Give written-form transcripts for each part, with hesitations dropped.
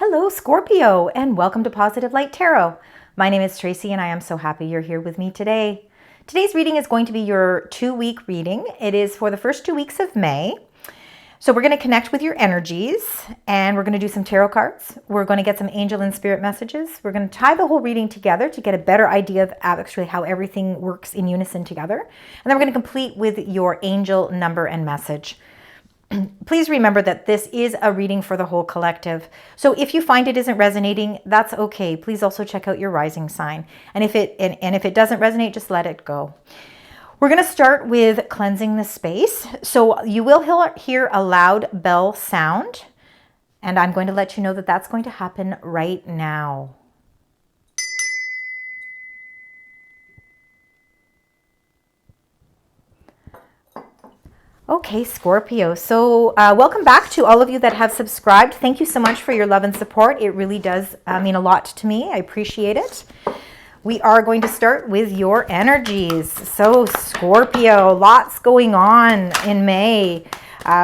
Hello, Scorpio, and welcome to Positive Light Tarot. My name is Tracy, and I am so happy you're here with me today. Today's reading is going to be your 2-week reading. It is for the first 2 weeks of May. So we're going to connect with your energies, and we're going to do some tarot cards. We're going to get some angel and spirit messages. We're going to tie the whole reading together to get a better idea of actually how everything works in unison together. And then we're going to complete with your angel number and message. Please remember that this is a reading for the whole collective. So if you find it isn't resonating, that's okay. Please also check out your rising sign. And if it doesn't resonate, just let it go. We're going to start with cleansing the space. So you will hear a loud bell sound, and I'm going to let you know that that's going to happen right now. Okay, Scorpio. So welcome back to all of you that have subscribed. Thank you so much for your love and support. It really does mean a lot to me. I appreciate it. We are going to start with your energies. So Scorpio, lots going on in May.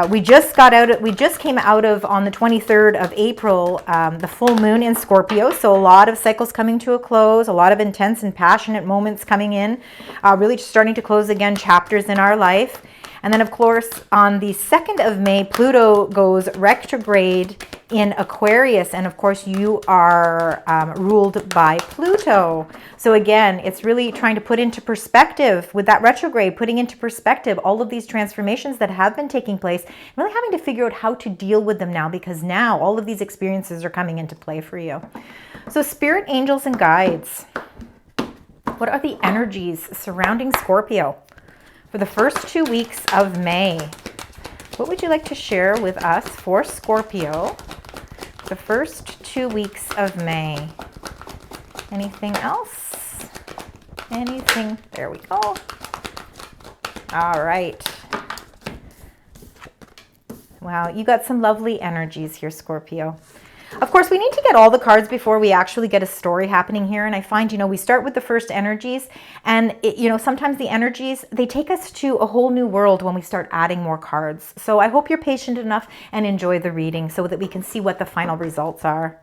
We just came out of, on the 23rd of April, the full moon in Scorpio. So a lot of cycles coming to a close, a lot of intense and passionate moments coming in, really just starting to close again chapters in our life. And then, of course, on the 2nd of May, Pluto goes retrograde in Aquarius. And, of course, you are ruled by Pluto. So, again, it's really trying to put into perspective with that retrograde, putting into perspective all of these transformations that have been taking place, really having to figure out how to deal with them now, because now all of these experiences are coming into play for you. So, spirit, angels, and guides. What are the energies surrounding Scorpio for the first 2 weeks of May? What would you like to share with us for Scorpio the first 2 weeks of May? Anything else? Anything? There we go. All right. Wow, you got some lovely energies here, Scorpio. Of course, we need to get all the cards before we actually get a story happening here. And I find, we start with the first energies, and sometimes the energies, they take us to a whole new world when we start adding more cards. So I hope you're patient enough and enjoy the reading so that we can see what the final results are.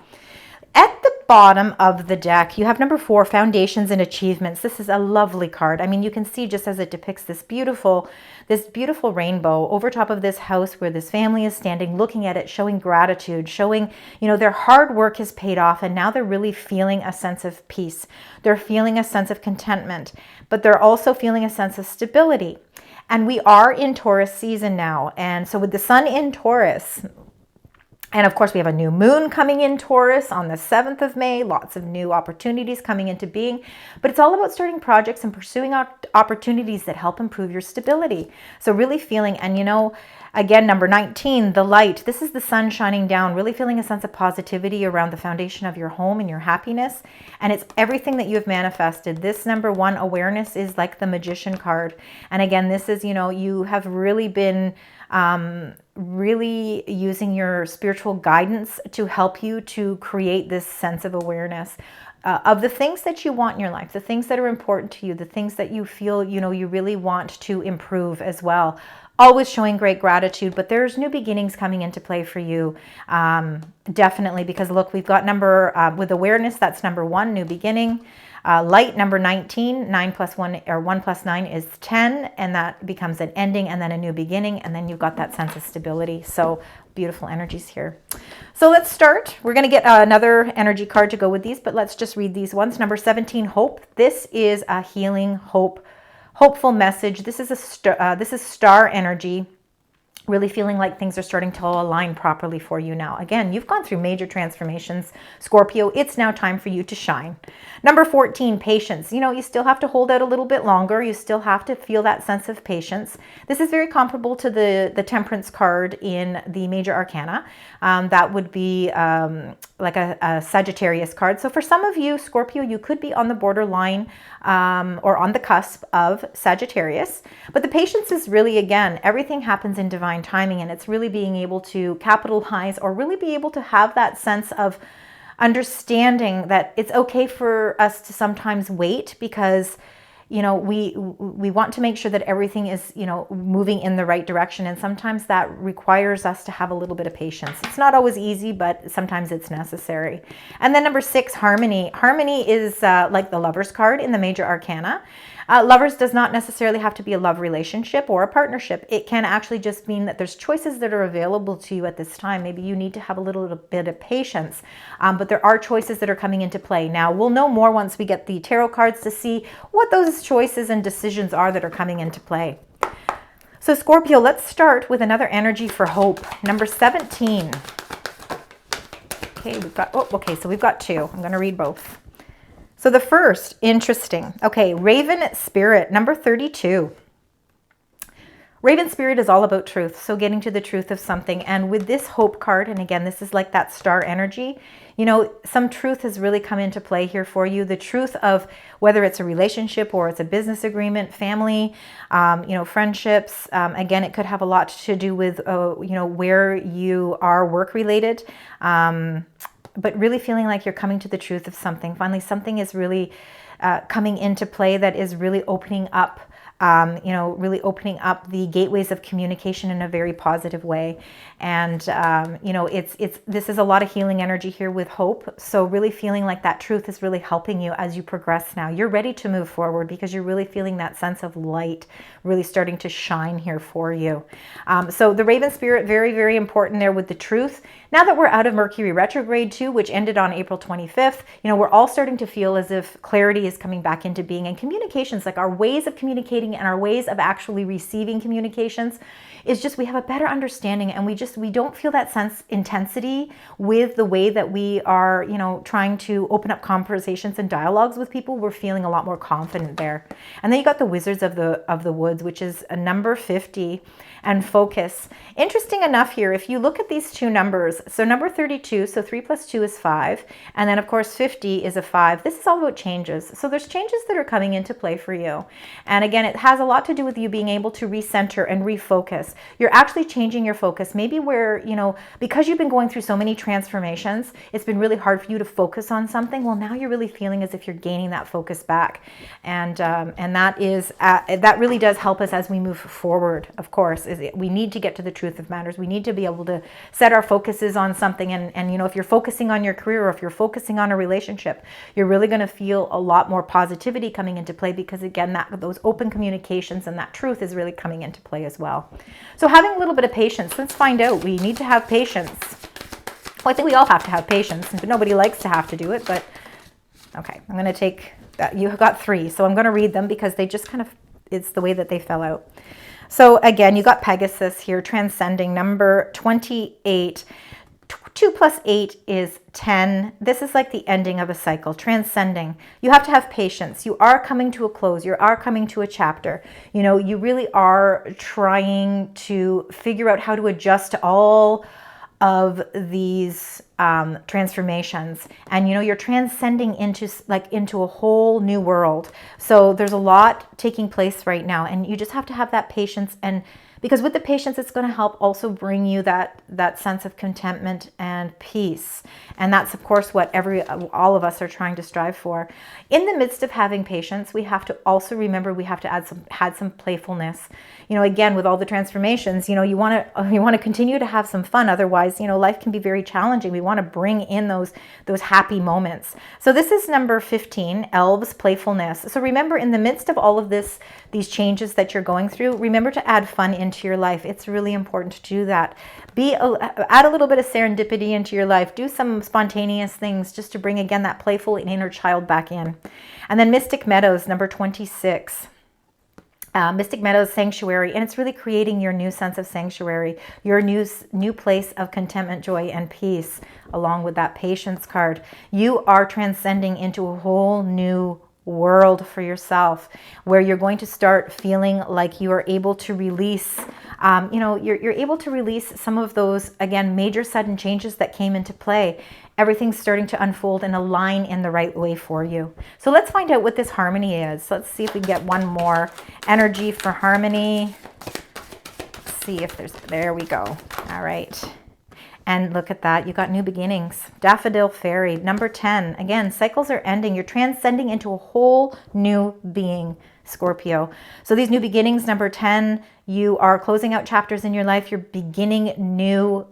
At the bottom of the deck, you have number 4, Foundations and Achievements. This is a lovely card. I mean, you can see just as it depicts this beautiful rainbow over top of this house where this family is standing, looking at it, showing gratitude, showing, their hard work has paid off, and now they're really feeling a sense of peace. They're feeling a sense of contentment, but they're also feeling a sense of stability. And we are in Taurus season now. And so with the sun in Taurus, and of course, we have a new moon coming in Taurus on the 7th of May, lots of new opportunities coming into being. But it's all about starting projects and pursuing opportunities that help improve your stability. So really feeling, and again, number 19, the light. This is the sun shining down, really feeling a sense of positivity around the foundation of your home and your happiness. And it's everything that you've manifested. This number 1, awareness, is like the Magician card. And again, this is, you have really been really using your spiritual guidance to help you to create this sense of awareness of the things that you want in your life, the things that are important to you, the things that you feel, you really want to improve as well. Always showing great gratitude, but there's new beginnings coming into play for you. Definitely, because look, we've got with awareness, that's number 1, new beginning. Light, number 19, 9 plus 1 or 1 plus 9 is 10, and that becomes an ending and then a new beginning, and then you've got that sense of stability. So beautiful energies here. So let's start. We're going to get another energy card to go with these, but let's just read these ones. Number 17, hope. This is a healing, hopeful message. This is star energy. Really feeling like things are starting to align properly for you now. Again, you've gone through major transformations, Scorpio. It's now time for you to shine. Number 14, patience. You still have to hold out a little bit longer. You still have to feel that sense of patience. This is very comparable to the Temperance card in the Major Arcana. That would be like a Sagittarius card. So for some of you, Scorpio, you could be on the borderline or on the cusp of Sagittarius. But the patience is really, again, everything happens in divine timing, and it's really being able to capitalize or really be able to have that sense of understanding that it's okay for us to sometimes wait, because you know, we want to make sure that everything is, you know, moving in the right direction. And sometimes that requires us to have a little bit of patience. It's not always easy, but sometimes it's necessary. And then number 6, harmony. Harmony is like the Lover's card in the major arcana. Lovers does not necessarily have to be a love relationship or a partnership. It can actually just mean that there's choices that are available to you at this time. Maybe you need to have a little bit of patience, but there are choices that are coming into play. Now, we'll know more once we get the tarot cards to see what those choices and decisions are that are coming into play. So Scorpio, let's start with another energy for hope. Number 17. Okay, so we've got 2. I'm going to read both. So the first, interesting. Okay, Raven Spirit, number 32. Raven Spirit is all about truth, so getting to the truth of something. And with this hope card, and again, this is like that star energy, you know, some truth has really come into play here for you. The truth of whether it's a relationship or it's a business agreement, family, you know, friendships. Again, it could have a lot to do with, you know, where you are work related. But really feeling like you're coming to the truth of something. Finally, something is really coming into play that is really opening up, you know, really opening up the gateways of communication in a very positive way. And, you know, this is a lot of healing energy here with hope. So really feeling like that truth is really helping you as you progress now. You're ready to move forward because you're really feeling that sense of light really starting to shine here for you. So the Raven Spirit, very, very important there with the truth. Now that we're out of Mercury retrograde too, which ended on April 25th, you know, we're all starting to feel as if clarity is coming back into being, and communications, like our ways of communicating and our ways of actually receiving communications, is just, we have a better understanding, and we don't feel that sense intensity with the way that we are, you know, trying to open up conversations and dialogues with people. We're feeling a lot more confident there. And then you got the Wizards of the Woods, which is a number 50, and focus. Interesting enough here, if you look at these 2 numbers, so number 32, so 3 plus 2 is 5, and then of course 50 is a 5. This is all about changes. So there's changes that are coming into play for you. And again, it has a lot to do with you being able to recenter and refocus. You're actually changing your focus. Maybe where, you know, because you've been going through so many transformations, it's been really hard for you to focus on something. Well, now you're really feeling as if you're gaining that focus back. And that is, that really does help us as we move forward, of course. We need to get to the truth of matters. We need to be able to set our focuses on something. And you know, if you're focusing on your career or if you're focusing on a relationship, you're really going to feel a lot more positivity coming into play, because again, those open communications and that truth is really coming into play as well. So having a little bit of patience, let's find out. We need to have patience. Well, I think we all have to have patience, but nobody likes to have to do it. But okay, I'm going to take that. You have got 3, so I'm going to read them because they just kind of, it's the way that they fell out. So again, you got Pegasus here, Transcending, number 28. 2 plus 8 is 10. This is like the ending of a cycle, transcending. You have to have patience. You are coming to a close. You are coming to a chapter. You know, you really are trying to figure out how to adjust to all of these transformations, and you know, you're transcending into a whole new world. So there's a lot taking place right now, and you just have to have that patience, and because with the patience, it's going to help also bring you that sense of contentment and peace. And that's, of course, what all of us are trying to strive for. In the midst of having patience, we have to also remember we have to add some playfulness. You know, again, with all the transformations, you know, you want to continue to have some fun. Otherwise, you know, life can be very challenging. We want to bring in those happy moments. So this is number 15, Elves, playfulness. So remember, in the midst of all of these changes that you're going through, remember to add fun into your life. It's really important to do that. Add a little bit of serendipity into your life. Do some spontaneous things just to bring, again, that playful inner child back in. And then Mystic Meadows, number 26. Mystic Meadows, sanctuary, and it's really creating your new sense of sanctuary, your new place of contentment, joy, and peace, along with that patience card. You are transcending into a whole new world for yourself, where you're going to start feeling like you are able to release, you know, you're able to release some of those, again, major sudden changes that came into play. Everything's starting to unfold and align in the right way for you. So let's find out what this harmony is. Let's see if we can get one more energy for harmony. Let's see if there we go. All right. And look at that, you got new beginnings. Daffodil Fairy, number 10. Again, cycles are ending. You're transcending into a whole new being, Scorpio. So these new beginnings, number 10, you are closing out chapters in your life. You're beginning new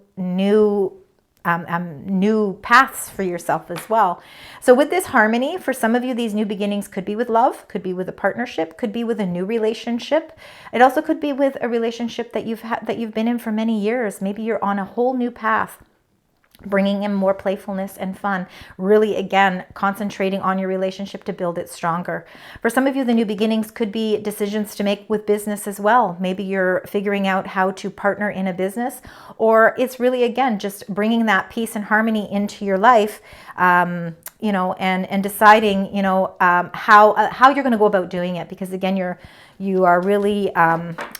paths for yourself as well. So with this harmony, for some of you, these new beginnings could be with love, could be with a partnership, could be with a new relationship. It also could be with a relationship that you've been in for many years. Maybe you're on a whole new path, bringing in more playfulness and fun, really, again, concentrating on your relationship to build it stronger. For some of you, the new beginnings could be decisions to make with business as well. Maybe you're figuring out how to partner in a business, or it's really, again, just bringing that peace and harmony into your life, you know, and deciding, you know, how you're going to go about doing it. Because again, you are really,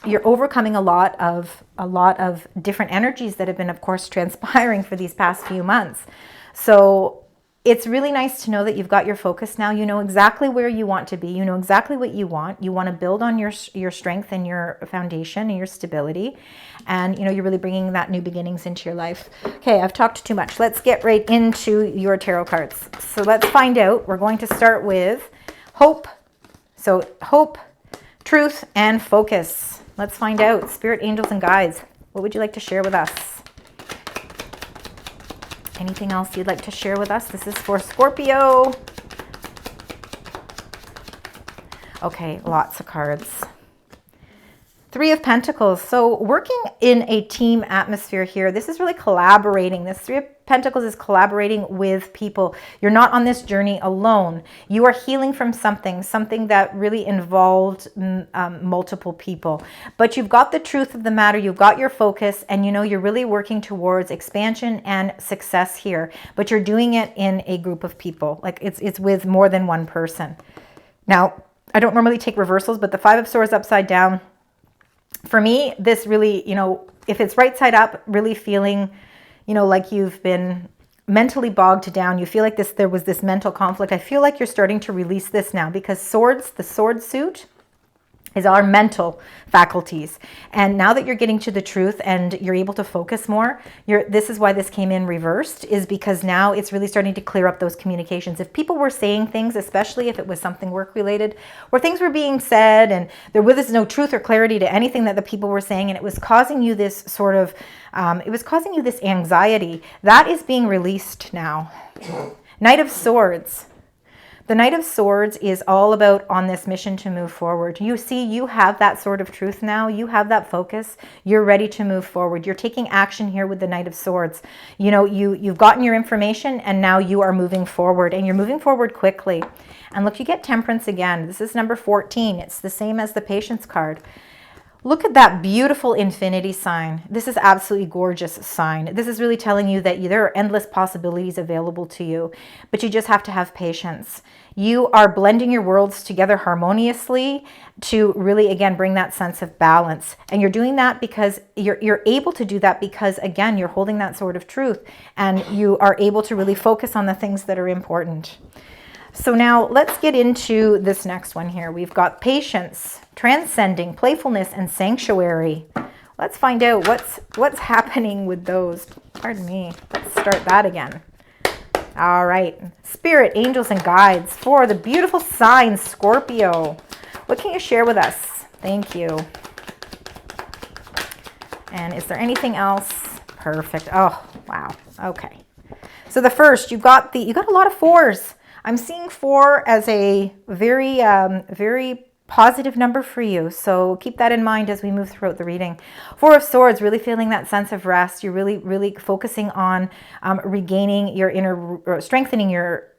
you're overcoming a lot of different energies that have been, of course, transpiring for these past few months. So it's really nice to know that you've got your focus now. You know exactly where you want to be. You know exactly what you want. You want to build on your strength and your foundation and your stability. And, you know, you're really bringing that new beginnings into your life. Okay, I've talked too much. Let's get right into your tarot cards. So let's find out. We're going to start with hope. So hope, truth, and focus. Let's find out. Spirit, angels, and guides, what would you like to share with us? Anything else you'd like to share with us? This is for Scorpio. Okay, lots of cards. Three of Pentacles. So working in a team atmosphere here, this is really collaborating. This Three of Pentacles is collaborating with people. You're not on this journey alone. You are healing from something that really involved multiple people. But you've got the truth of the matter. You've got your focus, and you know you're really working towards expansion and success here. But you're doing it in a group of people. Like it's with more than one person. Now, I don't normally take reversals, but the Five of Swords upside down, for me, this really, you know, if it's right side up, really feeling, you know, like you've been mentally bogged down. You feel like there was this mental conflict. I feel like you're starting to release this now, because swords, the sword suit, is our mental faculties. And now that you're getting to the truth and you're able to focus more, this is why this came in reversed, is because now it's really starting to clear up those communications. If people were saying things, especially if it was something work related, where things were being said and there was no truth or clarity to anything that the people were saying, and it was causing you this sort of, it was causing you this anxiety, that is being released now. Knight of Swords. The Knight of Swords is all about on this mission to move forward. You see, you have that sort of truth now. You have that focus. You're ready to move forward. You're taking action here with the Knight of Swords. You know, you've gotten your information, and now you are moving forward, and you're moving forward quickly. And look, you get Temperance again. This is number 14. It's the same as the Patience card. Look at that beautiful infinity sign. This is absolutely gorgeous sign. This is really telling you that there are endless possibilities available to you, but you just have to have patience. You are blending your worlds together harmoniously to really, again, bring that sense of balance. And you're doing that because you're able to do that because, again, you're holding that sword of truth, and you are able to really focus on the things that are important. So now let's get into this next one here. We've got Patience, Transcending, Playfulness, and Sanctuary. Let's find out what's happening with those. Pardon me. Let's start that again. All right. Spirit, angels, and guides for the beautiful sign Scorpio. What can you share with us? Thank you. And is there anything else? Perfect. Oh, wow. Okay. So the first, you got a lot of fours. I'm seeing 4 as a very, very positive number for you. So keep that in mind as we move throughout the reading. 4 of Swords, really feeling that sense of rest. You're really, really focusing on regaining your inner, strengthening your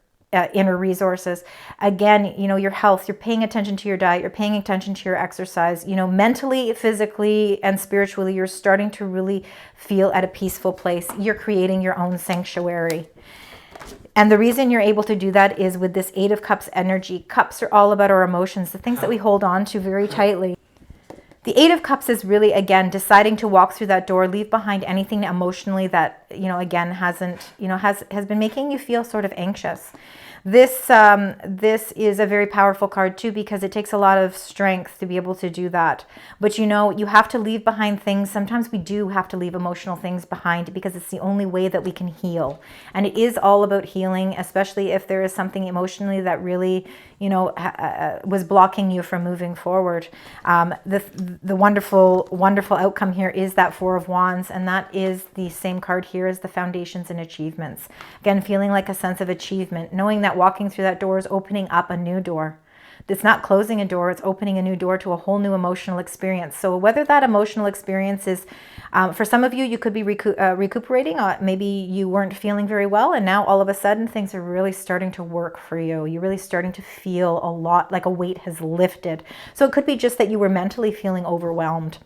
inner resources. Again, you know, your health, you're paying attention to your diet, you're paying attention to your exercise, you know, mentally, physically, and spiritually, you're starting to really feel at a peaceful place. You're creating your own sanctuary. And the reason you're able to do that is with this 8 of Cups energy. Cups are all about our emotions, the things that we hold on to very tightly. The 8 of Cups is really, again, deciding to walk through that door, leave behind anything emotionally that again, hasn't, has been making you feel sort of anxious. This is a very powerful card too, because it takes a lot of strength to be able to do that. But you have to leave behind things. Sometimes we do have to leave emotional things behind because it's the only way that we can heal. And it is all about healing, especially if there is something emotionally that really, was blocking you from moving forward. The wonderful, wonderful outcome here is that Four of Wands, and that is the same card here as the foundations and achievements. Again, feeling like a sense of achievement, knowing that walking through that door is opening up a new door. It's not closing a door, it's opening a new door to a whole new emotional experience. So whether that emotional experience is, for some of you, you could be recuperating. Maybe you weren't feeling very well, and now all of a sudden things are really starting to work for you. You're really starting to feel a lot like a weight has lifted. So it could be just that you were mentally feeling overwhelmed.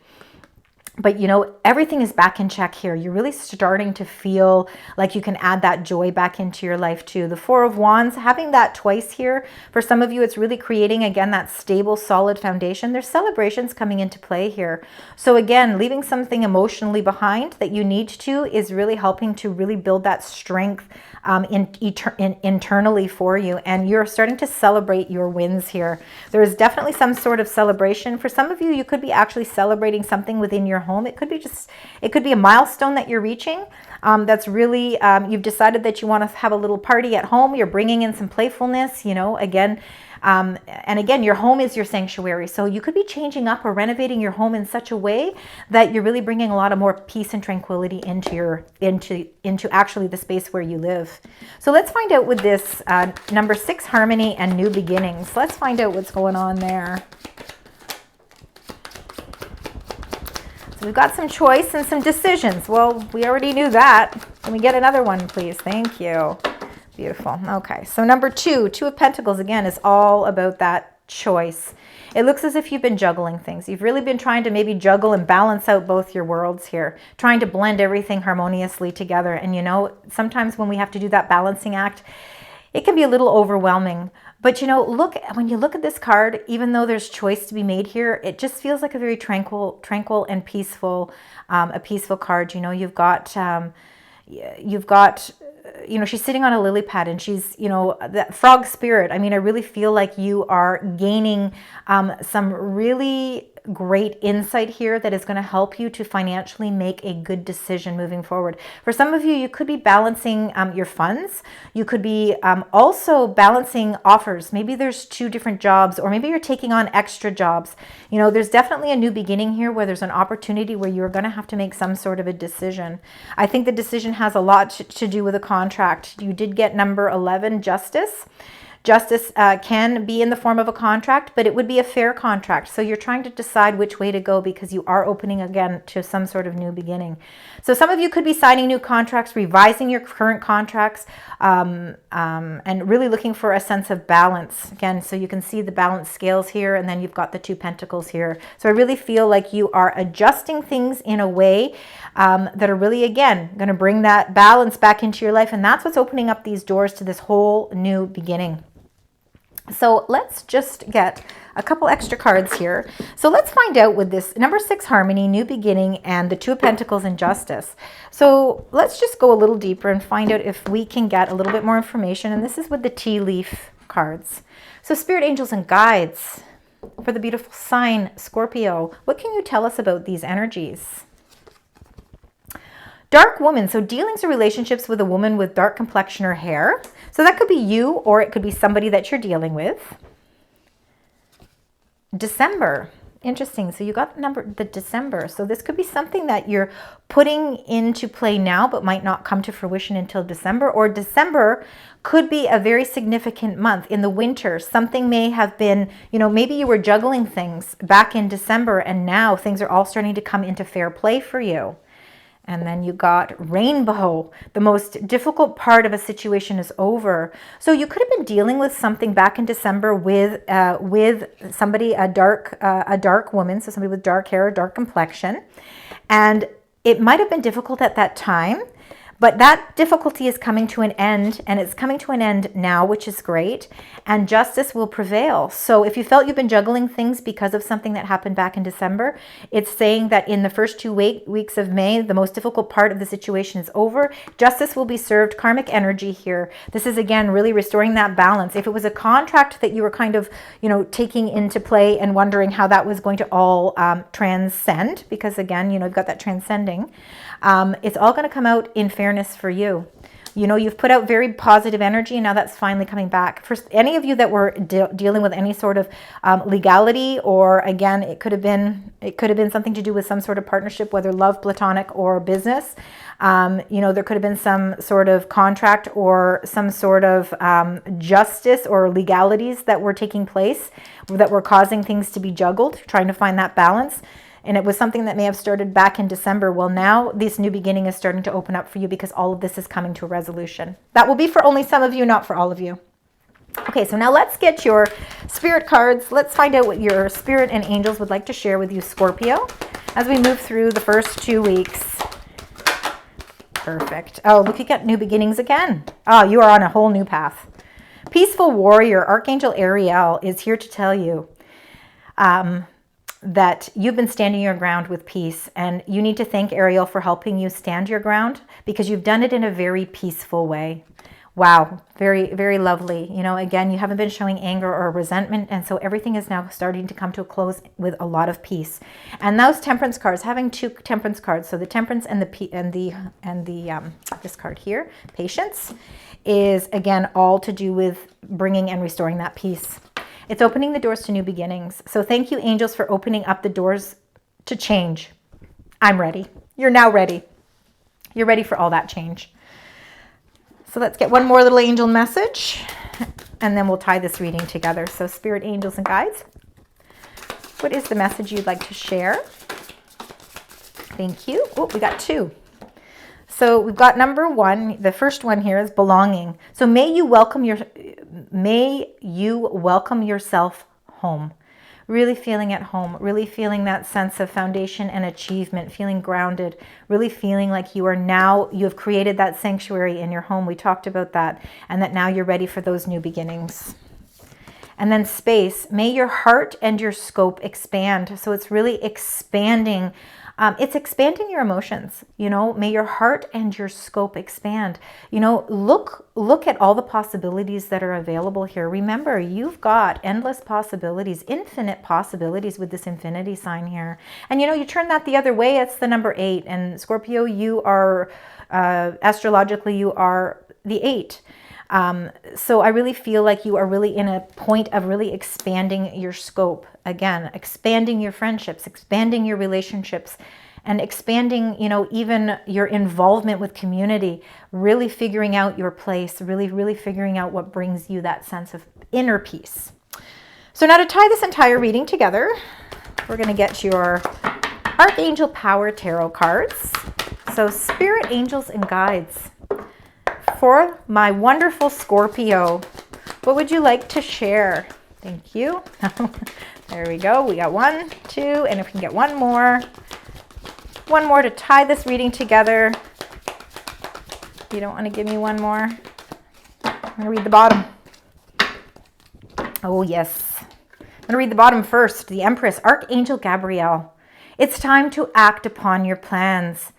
But everything is back in check here. You're really starting to feel like you can add that joy back into your life too. The Four of Wands, having that twice here, for some of you, it's really creating, again, that stable, solid foundation. There's celebrations coming into play here. So again, leaving something emotionally behind that you need to is really helping to really build that strength internally for you. And you're starting to celebrate your wins here. There is definitely some sort of celebration. For some of you, you could be actually celebrating something within your home. It could be a milestone that you're reaching. That's really, you've decided that you want to have a little party at home. You're bringing in some playfulness, again. And again, your home is your sanctuary. So you could be changing up or renovating your home in such a way that you're really bringing a lot of more peace and tranquility into actually the space where you live. So let's find out with this number 6, harmony and new beginnings. Let's find out what's going on there. So we've got some choice and some decisions. Well, we already knew that. Can we get another one, please? Thank you. Beautiful. Okay, so number 2, Two of Pentacles, again, is all about that choice. It looks as if you've been juggling things. You've really been trying to maybe juggle and balance out both your worlds here, trying to blend everything harmoniously together. And sometimes when we have to do that balancing act, it can be a little overwhelming. But when you look at this card, even though there's choice to be made here, it just feels like a very tranquil and peaceful, a peaceful card. You've got she's sitting on a lily pad, and she's, that frog spirit. I mean, I really feel like you are gaining some really great insight here that is going to help you to financially make a good decision moving forward. For some of you, you could be balancing your funds. You could be also balancing offers. Maybe there's 2 different jobs, or maybe you're taking on extra jobs. There's definitely a new beginning here where there's an opportunity where you're going to have to make some sort of a decision. I think the decision has a lot to do with a contract. You did get number 11, justice. Justice can be in the form of a contract, but it would be a fair contract. So you're trying to decide which way to go because you are opening again to some sort of new beginning. So some of you could be signing new contracts, revising your current contracts, and really looking for a sense of balance. Again, so you can see the balance scales here, and then you've got the 2 pentacles here. So I really feel like you are adjusting things in a way that are really, again, going to bring that balance back into your life. And that's what's opening up these doors to this whole new beginning. So let's just get a couple extra cards here. So let's find out with this number 6, harmony, new beginning, and the 2 of Pentacles and justice. So let's just go a little deeper and find out if we can get a little bit more information. And this is with the tea leaf cards. So spirit, angels, and guides for the beautiful sign Scorpio. What can you tell us about these energies? Dark woman, so dealings or relationships with a woman with dark complexion or hair. So that could be you, or it could be somebody that you're dealing with. December, interesting. So you got the December. So this could be something that you're putting into play now, but might not come to fruition until December. Or December could be a very significant month. In the winter, something may have been, maybe you were juggling things back in December, and now things are all starting to come into fair play for you. And then you got rainbow. The most difficult part of a situation is over. So you could have been dealing with something back in December with somebody, a dark woman, so somebody with dark hair, dark complexion. And it might have been difficult at that time, But that difficulty is coming to an end, and it's coming to an end now, which is great, and justice will prevail. So if you felt you've been juggling things because of something that happened back in December, it's saying that in the first 2 weeks of May, the most difficult part of the situation is over. Justice will be served. Karmic energy here. This is, again, really restoring that balance. If it was a contract that you were kind of, taking into play and wondering how that was going to all transcend, because again, you've got that transcending, it's all going to come out in fairness for you. You've put out very positive energy, and now that's finally coming back. For any of you that were dealing with any sort of legality, or again, it could have been something to do with some sort of partnership, whether love, platonic, or business. There could have been some sort of contract or some sort of justice or legalities that were taking place that were causing things to be juggled, trying to find that balance. And it was something that may have started back in December. Well, now this new beginning is starting to open up for you because all of this is coming to a resolution. That will be for only some of you, not for all of you. Okay, so now let's get your spirit cards. Let's find out what your spirit and angels would like to share with you, Scorpio, as we move through the first 2 weeks. Perfect. Oh, look, you got new beginnings again. Oh, you are on a whole new path. Peaceful warrior, Archangel Ariel, is here to tell you that you've been standing your ground with peace, and you need to thank Ariel for helping you stand your ground, because you've done it in a very peaceful way. Wow, very, very lovely. Again, you haven't been showing anger or resentment, and so everything is now starting to come to a close with a lot of peace. And those temperance cards, having 2 temperance cards, so the temperance and this card here, patience, is again all to do with bringing and restoring that peace. It's opening the doors to new beginnings. So thank you, angels, for opening up the doors to change. I'm ready. You're now ready. You're ready for all that change. So let's get one more little angel message, and then we'll tie this reading together. So spirit, angels, and guides, what is the message you'd like to share? Thank you. Oh, we got 2. So we've got number 1. The first one here is belonging. So may you welcome yourself home. Really feeling at home, really feeling that sense of foundation and achievement, feeling grounded, really feeling like you have created that sanctuary in your home. We talked about that, and that now you're ready for those new beginnings. And then space, may your heart and your scope expand. So it's really expanding. It's expanding your emotions. May your heart and your scope expand. Look at all the possibilities that are available here. Remember, you've got endless possibilities, infinite possibilities with this infinity sign here. And you turn that the other way, it's the number 8. And Scorpio, you are, astrologically, you are the 8. So I really feel like you are really in a point of really expanding your scope. Again, expanding your friendships, expanding your relationships, and expanding, even your involvement with community, really figuring out your place, really figuring out what brings you that sense of inner peace. So now to tie this entire reading together, we're going to get your Archangel Power Tarot cards. So spirit, angels, and guides. For my wonderful Scorpio, what would you like to share? Thank you. There we go. We got 1, 2, and if we can get one more to tie this reading together. You don't want to give me one more? I'm going to read the bottom. Oh, yes. I'm going to read the bottom first. The Empress, Archangel Gabriel. It's time to act upon your plans.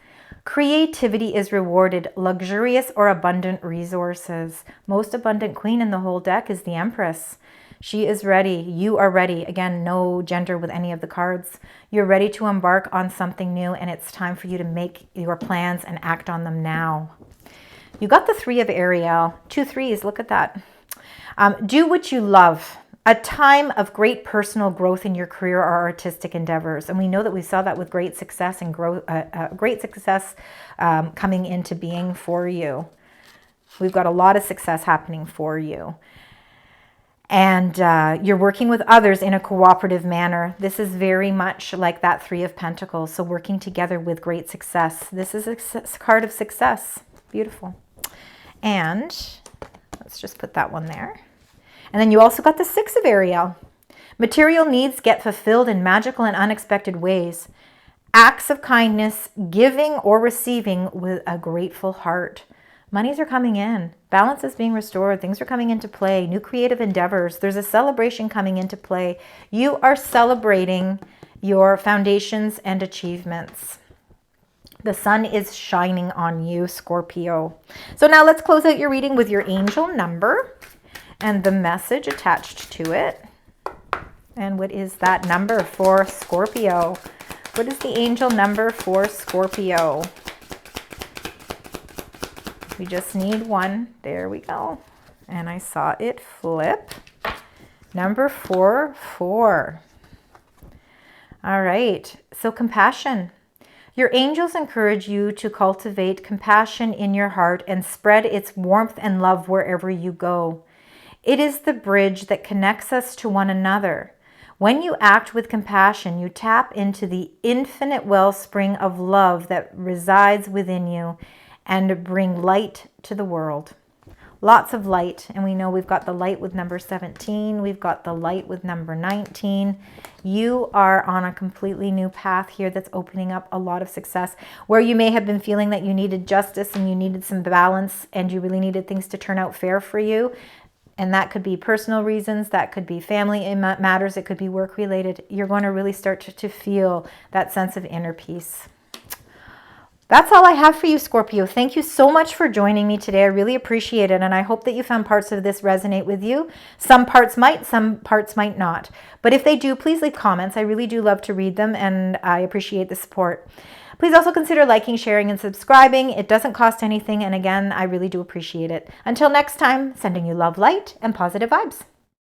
Creativity is rewarded, luxurious or abundant resources. Most abundant queen in the whole deck is the Empress. She is ready. You are ready. Again, no gender with any of the cards. You're ready to embark on something new, and it's time for you to make your plans and act on them now. You got the 3 of Ariel. 2 3s. Look at that. Do what you love. A time of great personal growth in your career or artistic endeavors. And we know that we saw that with great success and coming into being for you. We've got a lot of success happening for you. And you're working with others in a cooperative manner. This is very much like that 3 of Pentacles. So working together with great success. This is a card of success. Beautiful. And let's just put that one there. And then you also got the 6 of Ariel. Material needs get fulfilled in magical and unexpected ways. acts of kindness, giving or receiving with a grateful heart. Monies are coming in. Balance is being restored. Things are coming into play. New creative endeavors. There's a celebration coming into play. You are celebrating your foundations and achievements. The sun is shining on you, Scorpio. So now let's close out your reading with your angel number and the message attached to it. And what is that number for Scorpio? What is the angel number for Scorpio? We just need one. There we go. And I saw it flip. Number 4. All right. So compassion. Your angels encourage you to cultivate compassion in your heart and spread its warmth and love wherever you go. It is the bridge that connects us to one another. When you act with compassion, you tap into the infinite wellspring of love that resides within you and bring light to the world. Lots of light. And we know we've got the light with number 17. We've got the light with number 19. You are on a completely new path here that's opening up a lot of success. Where you may have been feeling that you needed justice and you needed some balance and you really needed things to turn out fair for you. And that could be personal reasons, that could be family matters, it could be work related. You're going to really start to feel that sense of inner peace. That's all I have for you, Scorpio. Thank you so much for joining me today. I really appreciate it. And I hope that you found parts of this resonate with you. Some parts might not. But if they do, please leave comments. I really do love to read them and I appreciate the support. Please also consider liking, sharing, and subscribing. It doesn't cost anything. And again, I really do appreciate it. Until next time, sending you love, light, and positive vibes.